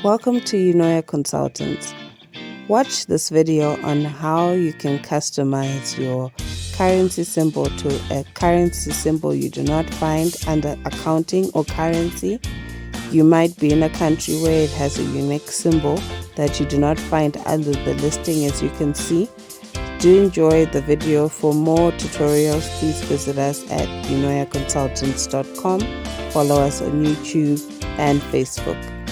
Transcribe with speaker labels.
Speaker 1: Welcome to Unoya Consultants. Watch this video on how you can customize your currency symbol to a currency symbol you do not find under accounting or currency. You might be in a country where it has a unique symbol that you do not find under the listing, as you can see. Do enjoy the video. For more tutorials, please visit us at unoyaconsultants.com. Follow us on YouTube and Facebook.